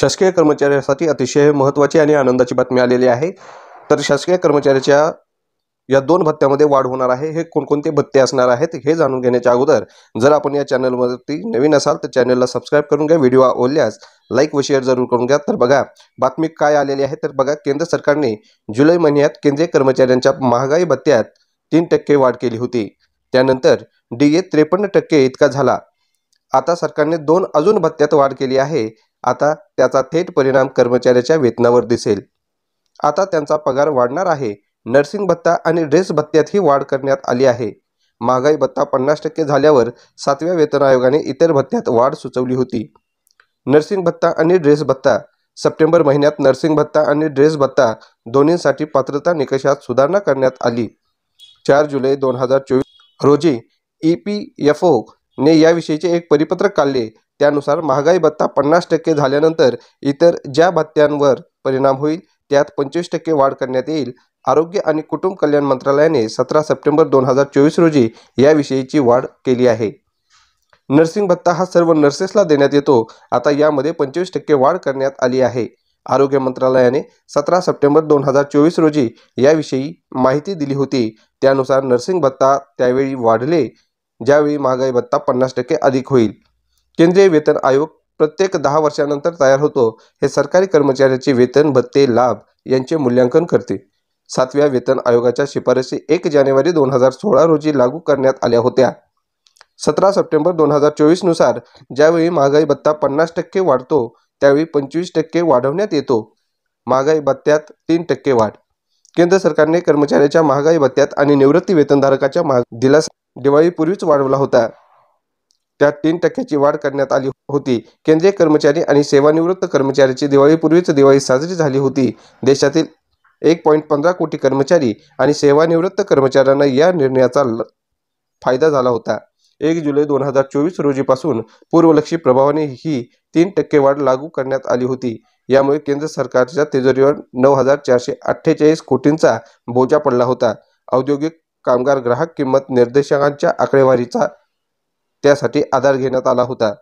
शासकीय कर्मचाऱ्यांसाठी अतिशय महत्त्वाची आणि आनंदाची बातमी आलेली आहे। तर शासकीय कर्मचाऱ्याच्या या 2 भत्त्यामध्ये वाढ होणार आहे। हे कोणकोणते भत्ते असणार आहेत हे जाणून घेण्याच्या अगोदर जर आपण या चॅनलवरती नवीन असाल तर चॅनलला सबस्क्राइब करून घ्या। व्हिडिओ आवडल्यास लाईक व शेअर जरूर करून घ्या। तर बघा बातमी काय आलेली आहे। तर बघा केंद्र सरकारने जुलै महिन्यात केंद्रीय कर्मचाऱ्यांच्या महागाई भत्त्यात 3% वाढ केली होती। त्यानंतर DA 53% इतका झाला। आता सरकारने 2 अजून भत्त्यात वाढ केली आहे। आता त्याचा थेट परिणाम कर्मचाऱ्याच्या वेतनावर दिसेल। आता त्यांचा पगार वाढणार आहे। नर्सिंग भत्ता आणि ड्रेस भत्त्यातही वाढ करण्यात आली आहे। महागाई भत्ता 50% झाल्यावर 7व्या वेतन आयोगाने इतर भत्त्यात वाढ सुचवली होती। नर्सिंग भत्ता आणि ड्रेस भत्ता सप्टेंबर महिन्यात नर्सिंग भत्ता आणि ड्रेस भत्ता दोन्हीसाठी पात्रता निकषात सुधारणा करण्यात आली। 4 जुलै 2024 रोजी EPFO ने याविषयीचे एक परिपत्रक काढले। त्यानुसार महागाई भत्ता 50% झाल्यानंतर इतर ज्या भत्त्यांवर परिणाम होईल त्यात 25% वाढ करण्यात येईल। आरोग्य आणि कुटुंब कल्याण मंत्रालयाने 17 सप्टेंबर 2024 रोजी याविषयीची वाढ केली आहे। नर्सिंग भत्ता हा सर्व नर्सेसला देण्यात येतो। आता यामध्ये 25% वाढ करण्यात आली आहे। आरोग्य मंत्रालयाने 17 सप्टेंबर 2024 रोजी याविषयी माहिती दिली होती। त्यानुसार नर्सिंग भत्ता त्यावेळी वाढले ज्यावेळी महागाई भत्ता 50% अधिक होईल। केंद्रीय वेतन आयोग प्रत्येक 10 वर्षांनंतर तयार होतो। हे सरकारी कर्मचाऱ्याचे वेतन भत्ते लाभ यांचे मूल्यांकन करते। 7व्या वेतन आयोगाच्या शिफारसी 1 जानेवारी 2016 रोजी लागू करण्यात आल्या होत्या। 17 सप्टेंबर 2024 नुसार ज्यावेळी महागाई भत्ता 50% वाढतो त्यावेळी 25% वाढवण्यात येतो। महागाई भत्त्यात 3% वाढ। केंद्र सरकारने कर्मचाऱ्याच्या महागाई भत्त्यात आणि निवृत्ती वेतनधारकाच्या दिलासा दिवाळीपूर्वीच वाढवला होता। त्यात 3%ची वाढ करण्यात आली होती। केंद्रीय कर्मचारी आणि सेवानिवृत्त कर्मचाऱ्याची दिवाळीपूर्वीच दिवाळी साजरी झाली होती। देशातील 1.15 कोटी कर्मचारी आणि सेवानिवृत्त कर्मचाऱ्यांना या निर्णयाचा फायदा झाला होता। 1 जुलै 2024 रोजीपासून पूर्वलक्षी प्रभावाने ही 3% वाढ लागू करण्यात आली होती। यामुळे केंद्र सरकारच्या तिजोरीवर 9,448 कोटींचा बोजा पडला होता। औद्योगिक कामगार ग्राहक किंमत निर्देशांकांच्या आकडेवारीचा त्यासाठी आधार घेण्यात आला होता।